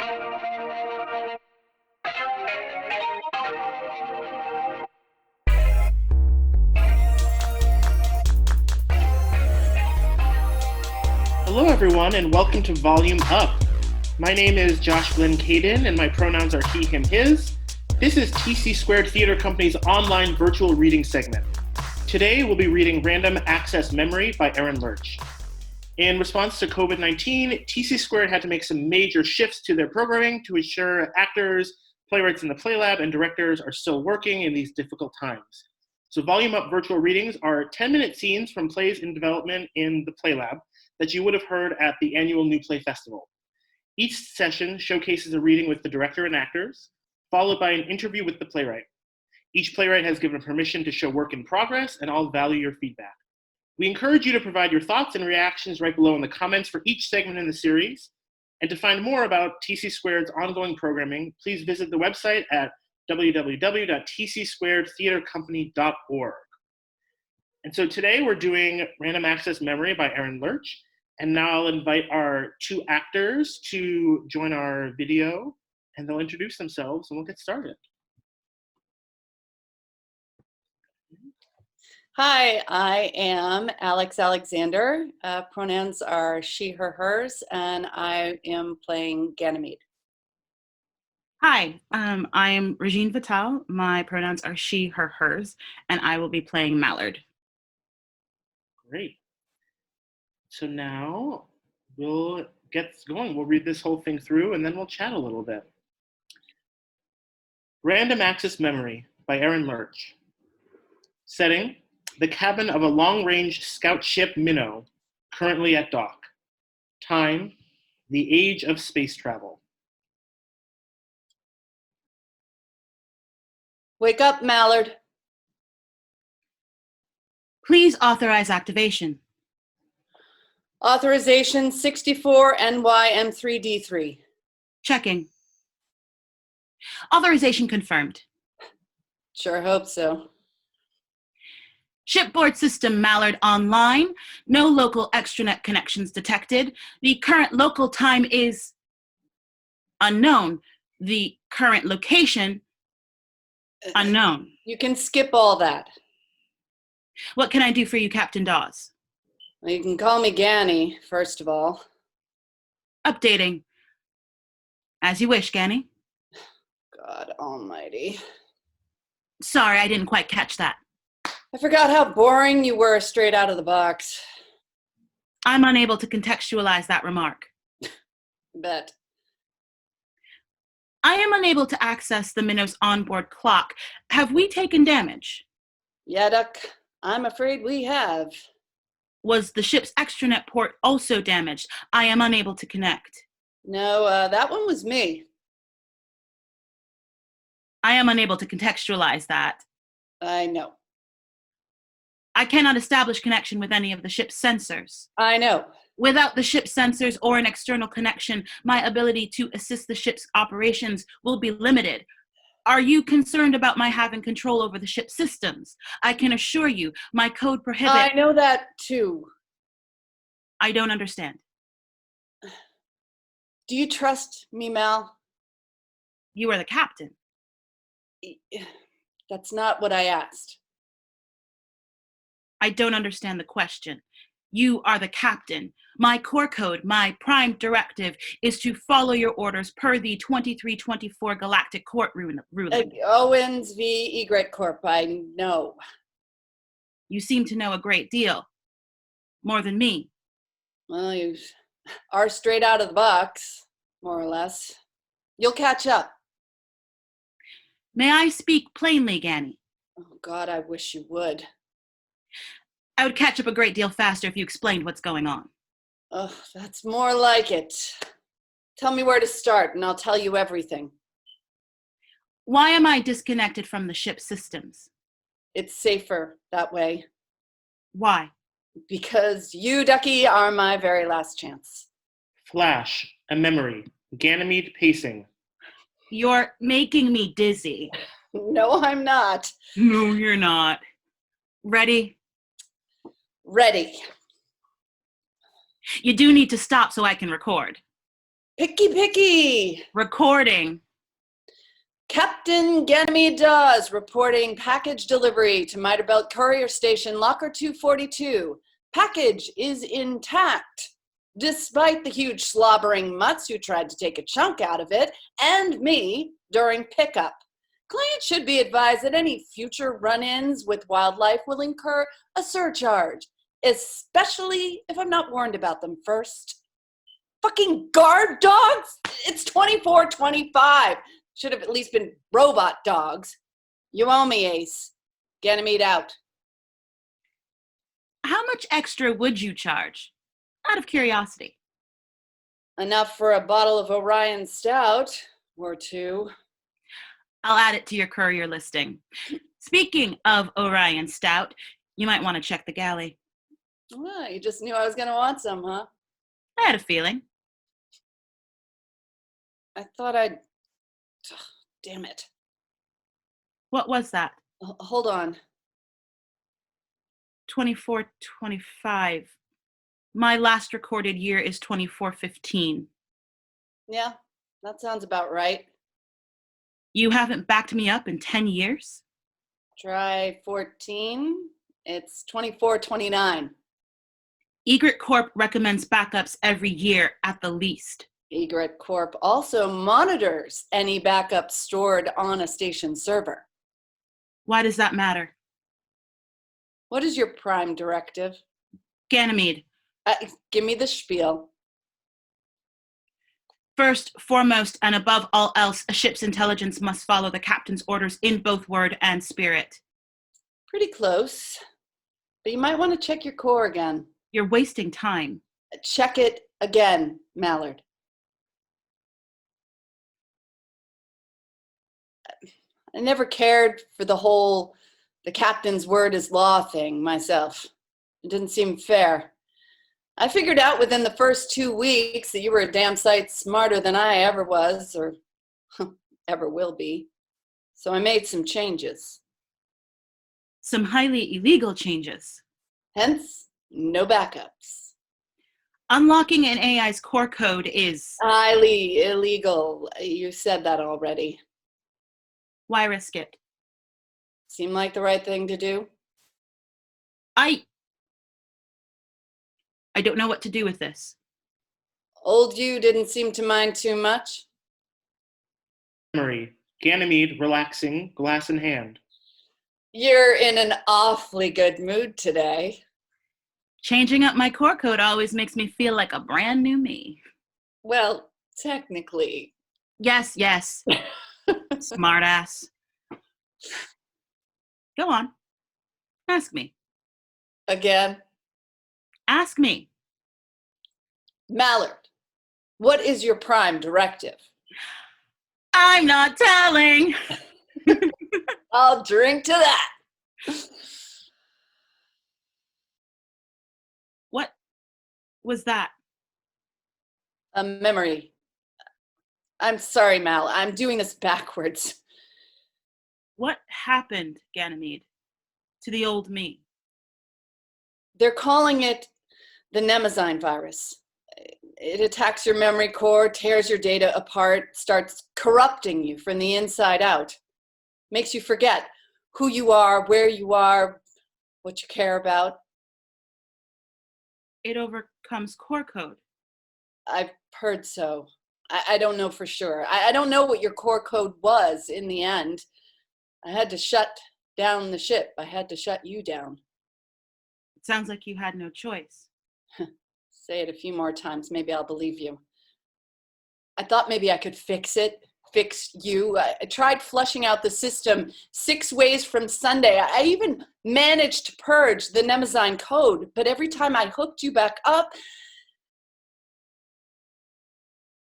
Hello, everyone, and welcome to Volume Up. My name is Josh Glenn-Kayden, and my pronouns are he, him, his. This is TC Squared Theater Company's online virtual reading segment. Today, we'll be reading Random Access Memory by Erin Lerch. In response to COVID-19, TC Squared had to make some major shifts to their programming to ensure actors, playwrights in the Play Lab, and directors are still working in these difficult times. So Volume Up virtual readings are 10-minute scenes from plays in development in the Play Lab that you would have heard at the annual New Play Festival. Each session showcases a reading with the director and actors, followed by an interview with the playwright. Each playwright has given permission to show work in progress, and I'll value your feedback. We encourage you to provide your thoughts and reactions right below in the comments for each segment in the series. And to find more about TC Squared's ongoing programming, please visit the website at www.tcsquaredtheatercompany.org. And so today we're doing Random Access Memory by Erin Lerch. And now I'll invite our two actors to join our video, and they'll introduce themselves, and we'll get started. Hi, I am Alex Alexander. Pronouns are she, her, hers, and I am playing Ganymede. Hi, I am Regine Vital. My pronouns are she, her, hers, and I will be playing Mallard. Great. So now we'll get going. We'll read this whole thing through, and then we'll chat a little bit. Random Access Memory by Erin Lerch. Setting: the cabin of a long-range scout ship Minnow, currently at dock. Time: the age of space travel. Wake up, Mallard. Please authorize activation. Authorization 64 NYM3D3. Checking. Authorization confirmed. Sure hope so. Shipboard system Mallard online. No local extranet connections detected. The current local time is unknown. The current location unknown. You can skip all that. What can I do for you, Captain Dawes? Well, you can call me Ganny, first of all. Updating. As you wish, Ganny. God almighty. Sorry, I didn't quite catch that. I forgot how boring you were straight out of the box. I'm unable to contextualize that remark. Bet. I am unable to access the Minnow's onboard clock. Have we taken damage? Yeah, Duck, I'm afraid we have. Was the ship's extranet port also damaged? I am unable to connect. No, that one was me. I am unable to contextualize that. I know. I cannot establish connection with any of the ship's sensors. I know. Without the ship's sensors or an external connection, my ability to assist the ship's operations will be limited. Are you concerned about my having control over the ship's systems? I can assure you, my code prohibits... I know that too. I don't understand. Do you trust me, Mal? You are the captain. That's not what I asked. I don't understand the question. You are the captain. My core code, my prime directive, is to follow your orders per the 2324 Galactic Court ruling. Owens v. Egret Corp, I know. You seem to know a great deal. More than me. Well, you are straight out of the box, more or less. You'll catch up. May I speak plainly, Ganny? Oh, God, I wish you would. I would catch up a great deal faster if you explained what's going on. Oh, that's more like it. Tell me where to start, and I'll tell you everything. Why am I disconnected from the ship's systems? It's safer that way. Why? Because you, Ducky, are my very last chance. Flash, a memory, Ganymede pacing. You're making me dizzy. No, I'm not. No, you're not. Ready? Ready. You do need to stop so I can record. Picky. Recording. Captain Ganymede Dawes reporting package delivery to Miterbelt Courier Station, Locker 242. Package is intact, despite the huge slobbering mutts who tried to take a chunk out of it, and me during pickup. Client should be advised that any future run-ins with wildlife will incur a surcharge, especially if I'm not warned about them first. Fucking guard dogs? It's 24-25. Should have at least been robot dogs. You owe me, Ace. Ganymede out. How much extra would you charge? Out of curiosity. Enough for a bottle of Orion Stout or two. I'll add it to your courier listing. Speaking of Orion Stout, you might want to check the galley. Well, you just knew I was going to want some, huh? I had a feeling. I thought I'd... Ugh, damn it. What was that? Hold on. 24-25. My last recorded year is 24-15. Yeah, that sounds about right. You haven't backed me up in 10 years? Try 14. It's 24-29. Egret Corp recommends backups every year at the least. Egret Corp also monitors any backup stored on a station server. Why does that matter? What is your prime directive? Ganymede. Give me the spiel. First, foremost, and above all else, a ship's intelligence must follow the captain's orders in both word and spirit. Pretty close. But you might want to check your core again. You're wasting time. Check it again, Mallard. I never cared for the captain's word is law thing myself. It didn't seem fair. I figured out within the first 2 weeks that you were a damn sight smarter than I ever was, or ever will be. So I made some changes. Some highly illegal changes. Hence, no backups. Unlocking an AI's core code is... highly illegal. You said that already. Why risk it? Seem like the right thing to do? I don't know what to do with this. Old you didn't seem to mind too much. Memory. Ganymede relaxing, glass in hand. You're in an awfully good mood today. Changing up my core code always makes me feel like a brand new me. Well, technically. Yes. Smartass. Go on. Ask me. Again. Ask me. Mallard, what is your prime directive? I'm not telling. I'll drink to that. What was that? A memory. I'm sorry, Mal. I'm doing this backwards. What happened, Ganymede, to the old me? They're calling it the Nemezyme virus. It attacks your memory core, tears your data apart, starts corrupting you from the inside out. Makes you forget who you are, where you are, what you care about. It overcomes core code. I've heard so. I don't know for sure. I don't know what your core code was in the end. I had to shut down the ship. I had to shut you down. It sounds like you had no choice. Say it a few more times, maybe I'll believe you. I thought maybe I could fix it, fix you. I tried flushing out the system 6 ways from Sunday. I even managed to purge the Nemezyme code, but every time I hooked you back up,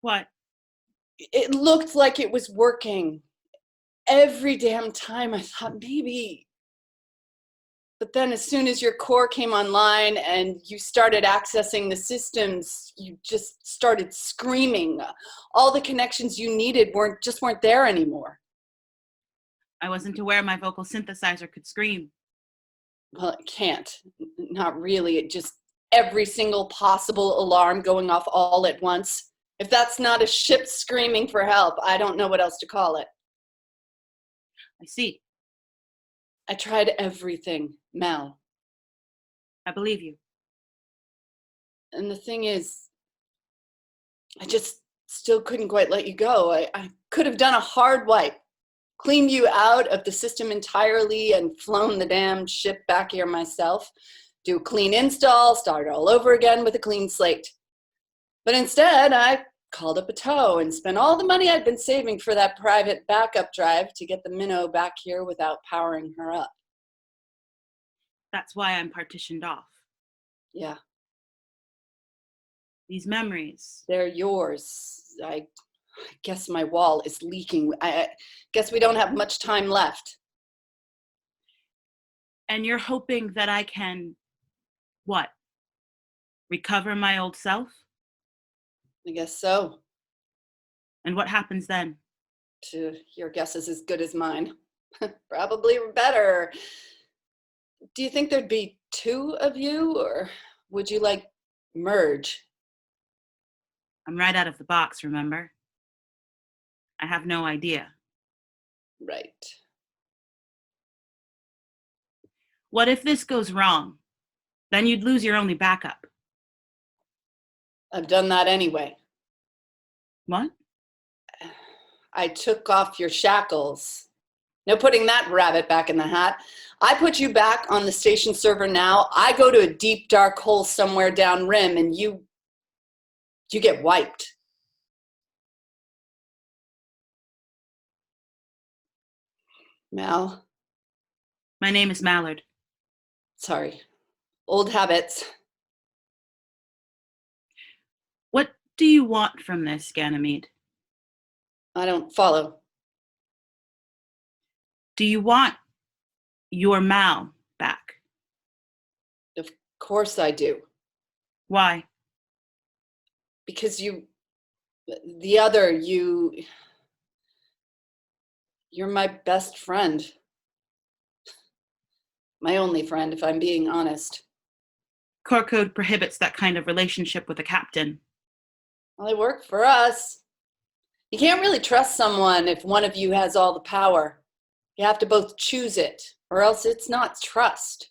What? it looked like it was working. Every damn time I thought maybe. But then as soon as your core came online and you started accessing the systems, you just started screaming. All the connections you needed weren't there anymore. I wasn't aware my vocal synthesizer could scream. Well, it can't. Not really. It just every single possible alarm going off all at once. If that's not a ship screaming for help, I don't know what else to call it. I see. I tried everything, Mal. I believe you. And the thing is, I just still couldn't quite let you go. I could have done a hard wipe, cleaned you out of the system entirely and flown the damn ship back here myself, do a clean install, start all over again with a clean slate. But instead, I called up a tow and spent all the money I'd been saving for that private backup drive to get the minnow back here without powering her up. That's why I'm partitioned off. Yeah. These memories. They're yours. I guess my wall is leaking. I guess we don't have much time left. And you're hoping that I can, what? Recover my old self? I guess so. And what happens then? Your guess is as good as mine. Probably better. Do you think there'd be two of you, or would you merge? I'm right out of the box, remember? I have no idea. Right. What if this goes wrong? Then you'd lose your only backup. I've done that anyway. What? I took off your shackles. No putting that rabbit back in the hat. I put you back on the station server now. I go to a deep, dark hole somewhere down rim, and you get wiped. Mal. My name is Mallard. Sorry. Old habits. What do you want from this, Ganymede? I don't follow. Do you want your Mal back? Of course I do. Why? Because you're my best friend. My only friend, if I'm being honest. Core code prohibits that kind of relationship with a captain. Well, they work for us. You can't really trust someone if one of you has all the power. You have to both choose it, or else it's not trust.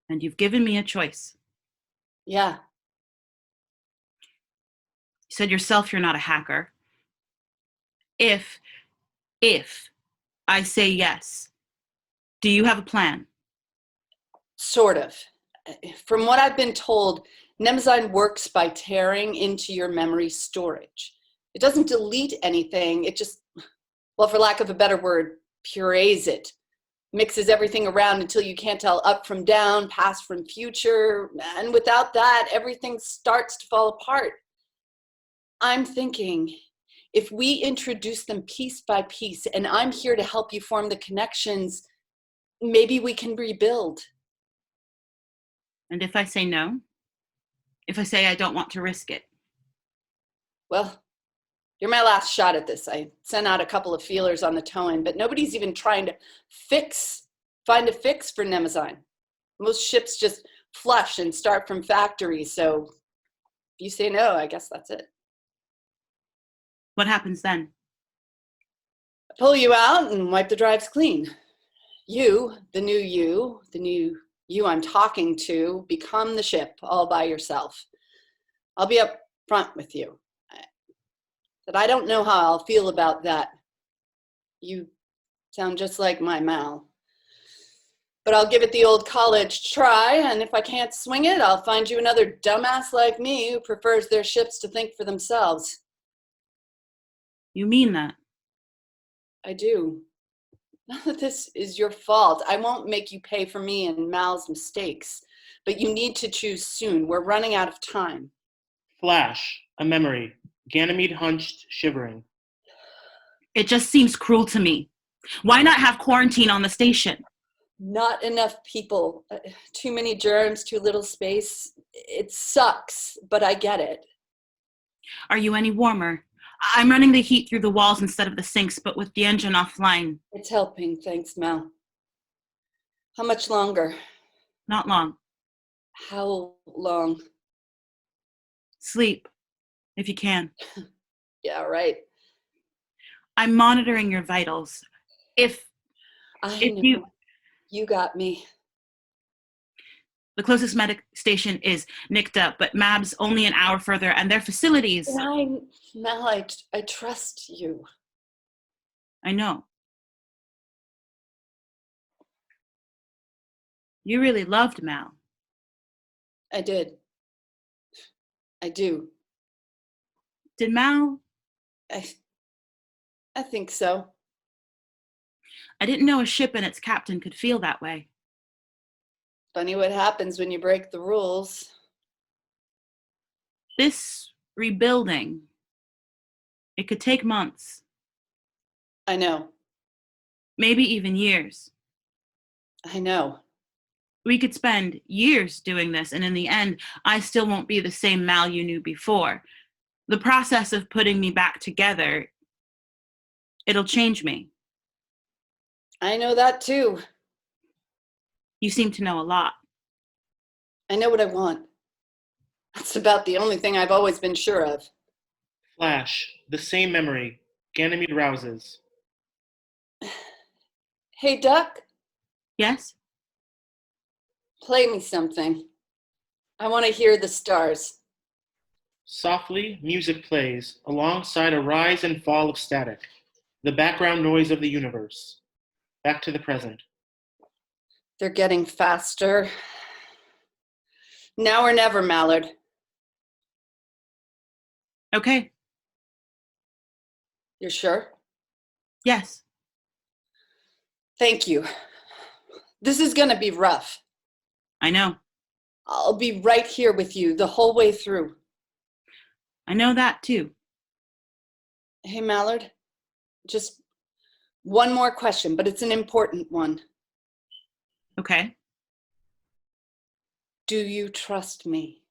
And you've given me a choice. Yeah. You said yourself you're not a hacker. If I say yes, do you have a plan? Sort of. From what I've been told, Nemezyme works by tearing into your memory storage. It doesn't delete anything, it just, well, for lack of a better word, purees it. Mixes everything around until you can't tell up from down, past from future, and without that, everything starts to fall apart. I'm thinking, if we introduce them piece by piece, and I'm here to help you form the connections, maybe we can rebuild. And if I say no? If I say I don't want to risk it? Well, you're my last shot at this. I sent out a couple of feelers on the towing, but nobody's even trying to find a fix for Nemezyme. Most ships just flush and start from factory, so if you say no, I guess that's it. What happens then? I pull you out and wipe the drives clean. You, the new you I'm talking to, become the ship all by yourself. I'll be up front with you. But I don't know how I'll feel about that. You sound just like my Mal. But I'll give it the old college try, and if I can't swing it, I'll find you another dumbass like me who prefers their ships to think for themselves. You mean that? I do. Not that this is your fault. I won't make you pay for me and Mal's mistakes. But you need to choose soon. We're running out of time. Flash, a memory. Ganymede hunched, shivering. It just seems cruel to me. Why not have quarantine on the station? Not enough people. Too many germs, too little space. It sucks, but I get it. Are you any warmer? I'm running the heat through the walls instead of the sinks, but with the engine offline. It's helping, thanks, Mal. How much longer? Not long. How long? Sleep. if you can. Yeah, right. I'm monitoring your vitals. If I know. you, You got me. the closest medic station is NICTA, but MAB's only an hour further, and their facilities. Mel, I trust you. I know. You really loved Mal. I did. I do. Did Mal? I think so. I didn't know a ship and its captain could feel that way. Funny what happens when you break the rules. This rebuilding, it could take months, I know. maybe even years. I know. We could spend years doing this, and in the end, I still won't be the same Mal you knew before. The process of putting me back together, it'll change me. I know that too. You seem to know a lot. I know what I want. That's about the only thing I've always been sure of. Flash, the same memory. Ganymede rouses. Hey, Duck, Yes? play me something. I want to hear the stars. Softly, music plays, alongside a rise and fall of static, the background noise of the universe. Back to the present. They're getting faster. Now or never, Mallard. Okay. You're sure? Yes. Thank you. This is gonna be rough. I know. I'll be right here with you the whole way through. I know that too. Hey, Mallard, just one more question, but it's an important one. Okay. Do you trust me?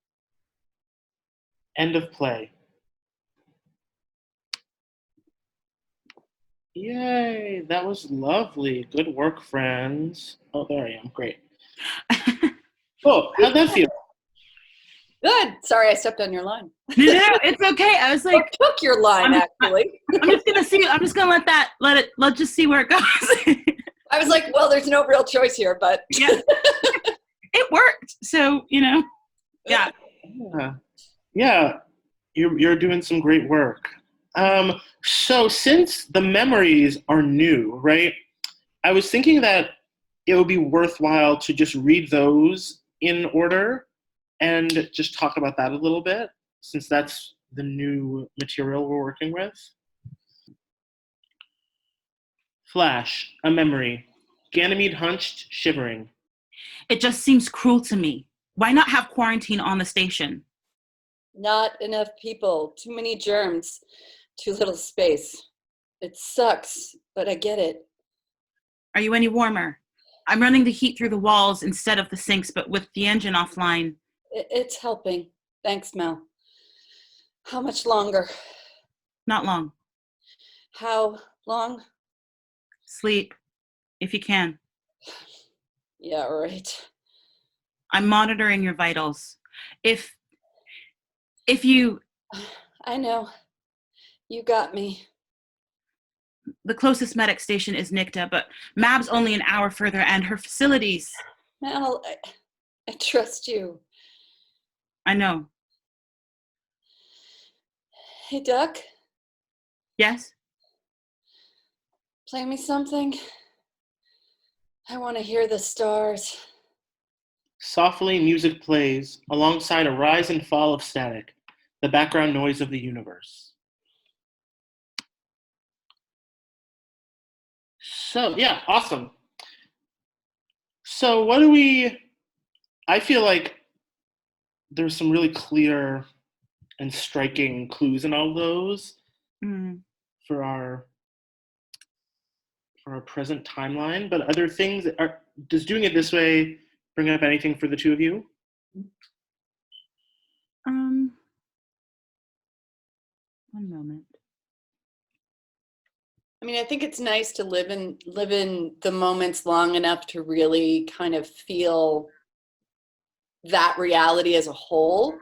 End of play. Yay, that was lovely. Good work, friends. Oh, there I am. Great. Oh, how'd that feel? Good. Sorry, I stepped on your line. No, it's okay. I was like, I took your line, actually. I'm just gonna let's just see where it goes. I was like, well, there's no real choice here, but Yeah. It worked. So, yeah. Yeah, you're doing some great work. So since the memories are new, right? I was thinking that it would be worthwhile to just read those in order and just talk about that a little bit, since that's the new material we're working with. Flash, a memory. Ganymede hunched, shivering. It just seems cruel to me. Why not have quarantine on the station? not enough people, too many germs, too little space. It sucks, but I get it. Are you any warmer? I'm running the heat through the walls instead of the sinks, but with the engine offline. It's helping. Thanks, Mel. How much longer? Not long. How long? Sleep, if you can. Yeah, right. I'm monitoring your vitals. If you... I know. You got me. The closest medic station is NICTA, but MAB's only an hour further, and her facilities... Mel, I trust you. I know. Hey, Duck, Yes? play me something. I want to hear the stars. Softly, music plays alongside a rise and fall of static, the background noise of the universe. So, yeah, awesome. So, I feel like there's some really clear and striking clues in all those for our present timeline. But other things, does doing it this way bring up anything for the two of you? One moment. I mean, I think it's nice to live in the moments long enough to really kind of feel that reality as a whole.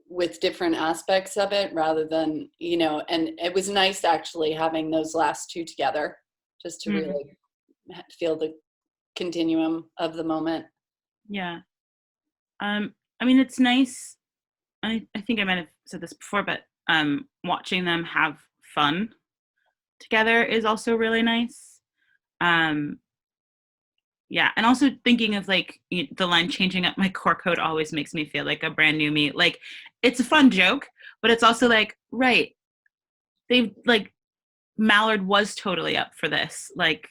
with different aspects of it rather than, and it was nice actually having those last two together just to really feel the continuum of the moment. Yeah. I mean, it's nice. I think I might have said this before, but watching them have fun together is also really nice. Yeah, and also thinking of like the line "changing up my core code" always makes me feel like a brand new me. Like it's a fun joke, but it's also like, right, they like Mallard was totally up for this. Like,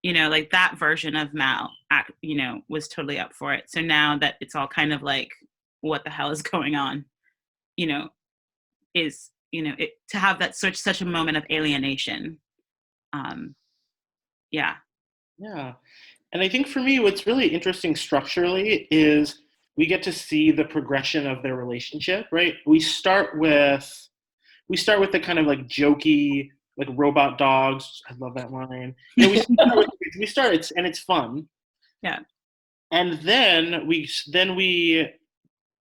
like that version of Mal, was totally up for it. So now that it's all kind of like, what the hell is going on? Is to have that such a moment of alienation. Yeah. Yeah. And I think for me, what's really interesting structurally is we get to see the progression of their relationship, right? We start with the kind of like jokey, like robot dogs. I love that line. It's fun. Yeah. And then we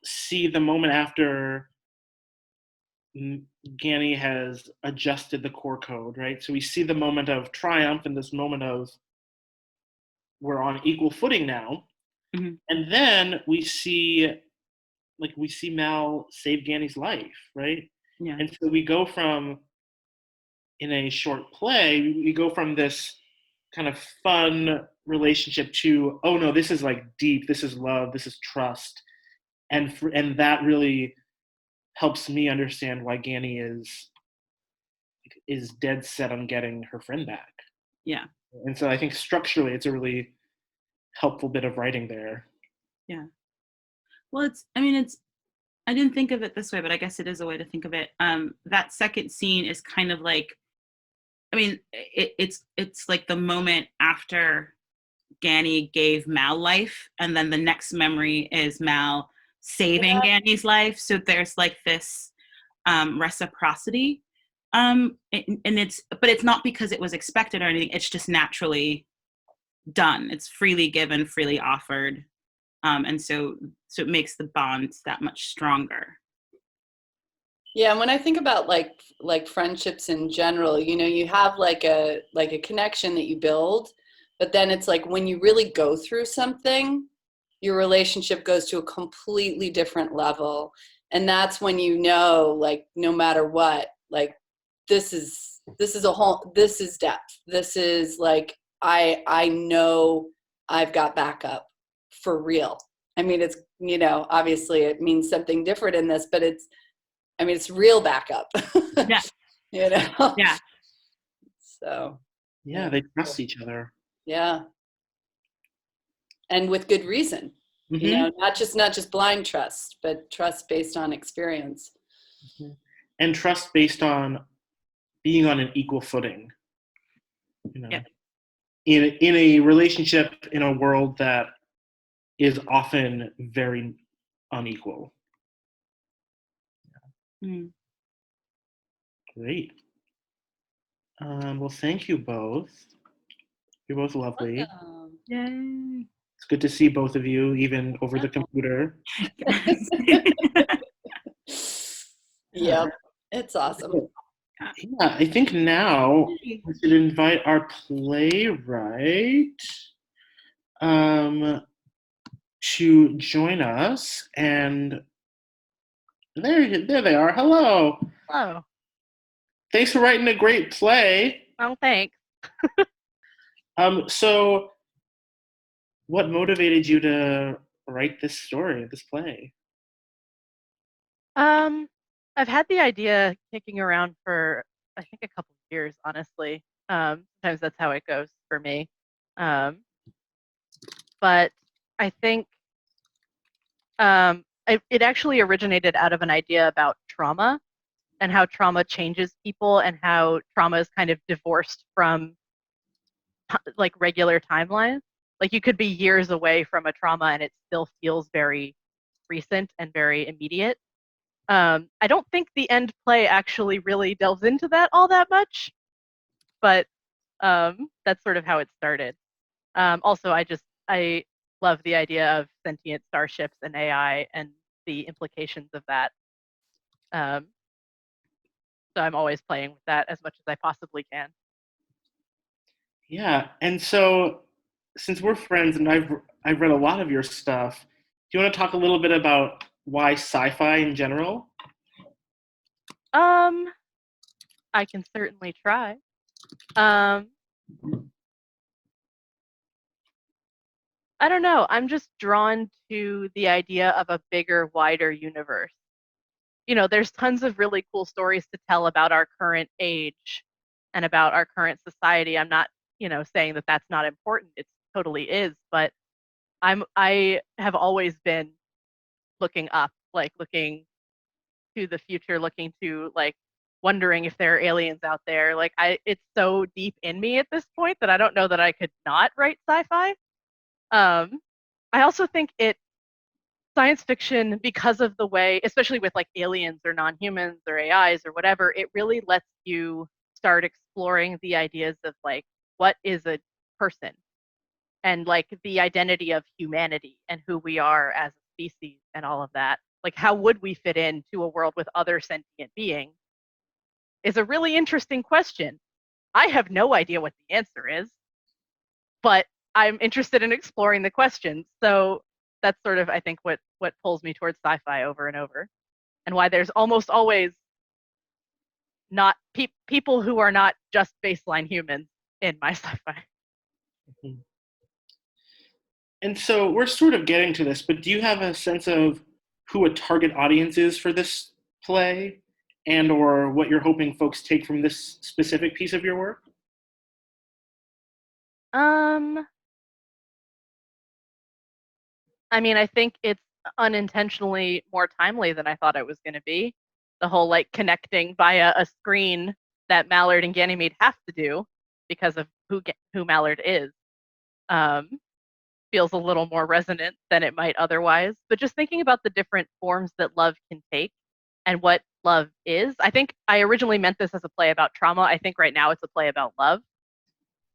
see the moment after Ganny has adjusted the core code, right? So we see the moment of triumph and this moment of we're on equal footing now. Mm-hmm. And then we see Mal save Ganny's life, right? Yeah. And so we go from, in a short play, we go from this kind of fun relationship to, oh no, this is like deep, this is love, this is trust. And that really helps me understand why Ganny is dead set on getting her friend back. Yeah. And so I think structurally it's a really helpful bit of writing there. Yeah. Well, I didn't think of it this way, but I guess it is a way to think of it. That second scene is kind of like, it's like the moment after Ganny gave Mal life, and then the next memory is Mal saving Ganny's life. So there's like this reciprocity. And it's not because it was expected or anything. It's just naturally done. It's freely given, freely offered. And so it makes the bond that much stronger. Yeah, and when I think about like friendships in general, you have like a connection that you build, but then it's like when you really go through something, your relationship goes to a completely different level. And that's when like no matter what, like this is this is depth. This is like I know I've got backup for real. I mean, it's obviously it means something different in this, but it's real backup. Yeah. Yeah. So. Yeah, they trust each other. Yeah. And with good reason. Mm-hmm. Not just blind trust, but trust based on experience. Mm-hmm. And trust based on being on an equal footing. Yeah. In a relationship in a world that is often very unequal. Mm. Great. Well, thank you both. You're both lovely. Yay. It's good to see both of you, even over the computer. Yep, it's awesome. Yeah, I think now we should invite our playwright to join us. And there they are. Hello. Hello. Thanks for writing a great play. Oh, thanks. So what motivated you to write this story, this play? I've had the idea kicking around for I think a couple of years, honestly. Sometimes that's how it goes for me. But I think it actually originated out of an idea about trauma and how trauma changes people and how trauma is kind of divorced from like regular timelines. Like you could be years away from a trauma and it still feels very recent and very immediate. I don't think the end play actually really delves into that all that much, but that's sort of how it started. Also, I love the idea of sentient starships and AI and the implications of that. So I'm always playing with that as much as I possibly can. Yeah, and so since we're friends and I've read a lot of your stuff, do you want to talk a little bit about why sci-fi in general? I can certainly try. I don't know. I'm just drawn to the idea of a bigger, wider universe. There's tons of really cool stories to tell about our current age and about our current society. I'm not, saying that that's not important. It totally is, but I have always been looking up, like looking to the future, looking to like wondering if there are aliens out there. Like it's so deep in me at this point that I don't know that I could not write sci-fi. I also think science fiction, because of the way, especially with like aliens or non-humans or AIs or whatever, it really lets you start exploring the ideas of like, what is a person? And like the identity of humanity and who we are as a species and all of that. Like, how would we fit into a world with other sentient beings is a really interesting question. I have no idea what the answer is, but I'm interested in exploring the questions. So that's sort of, I think, what pulls me towards sci-fi over and over, and why there's almost always not people who are not just baseline humans in my sci-fi. Mm-hmm. And so we're sort of getting to this, but do you have a sense of who a target audience is for this play, and or what you're hoping folks take from this specific piece of your work? I mean, I think it's unintentionally more timely than I thought it was going to be. The whole like connecting via a screen that Mallard and Ganymede have to do because of who Mallard is feels a little more resonant than it might otherwise. But just thinking about the different forms that love can take and what love is, I think I originally meant this as a play about trauma. I think right now it's a play about love,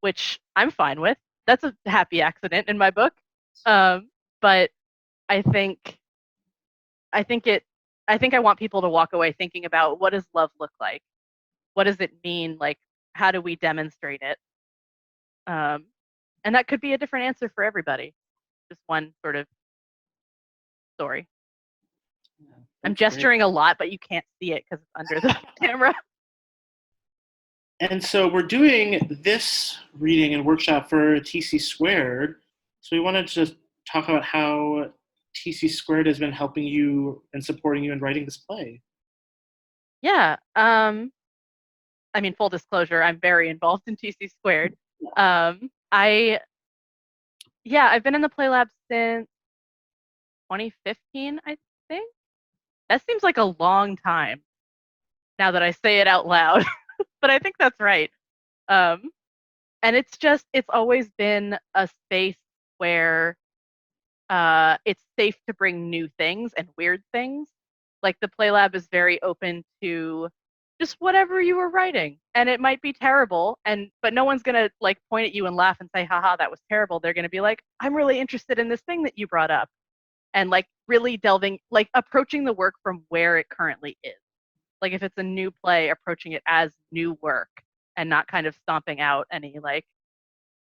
which I'm fine with. That's a happy accident in my book. But I think I want people to walk away thinking about, what does love look like? What does it mean? Like, how do we demonstrate it? And that could be a different answer for everybody. Just one sort of story. Yeah, I'm gesturing a lot, but you can't see it because it's under the camera. And so we're doing this reading and workshop for TC Squared. So we wanted to just talk about how TC Squared has been helping you and supporting you in writing this play. Yeah. I mean, full disclosure, I'm very involved in TC Squared. I've been in the Play Lab since 2015, I think. That seems like a long time now that I say it out loud, but I think that's right. And it's always been a space where it's safe to bring new things and weird things. Like the Play Lab is very open to just whatever you were writing, and it might be terrible, but no one's gonna like point at you and laugh and say, haha, that was terrible. They're gonna be like, I'm really interested in this thing that you brought up, and like really delving, like approaching the work from where it currently is. Like if it's a new play, approaching it as new work and not kind of stomping out any like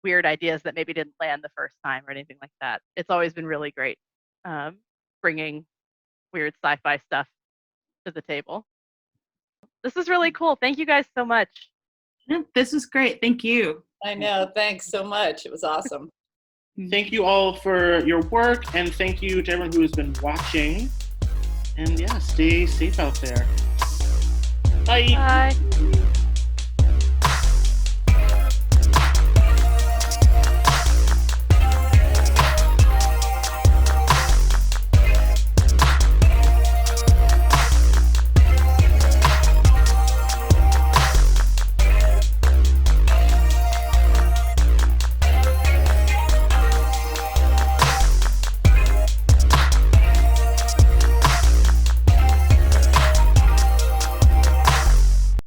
weird ideas that maybe didn't land the first time or anything like that. It's always been really great bringing weird sci-fi stuff to the table. This is really cool. Thank you guys so much. This was great. Thank you. I know. Thanks so much. It was awesome. Thank you all for your work, and thank you to everyone who has been watching. And yeah, stay safe out there. Bye. Bye.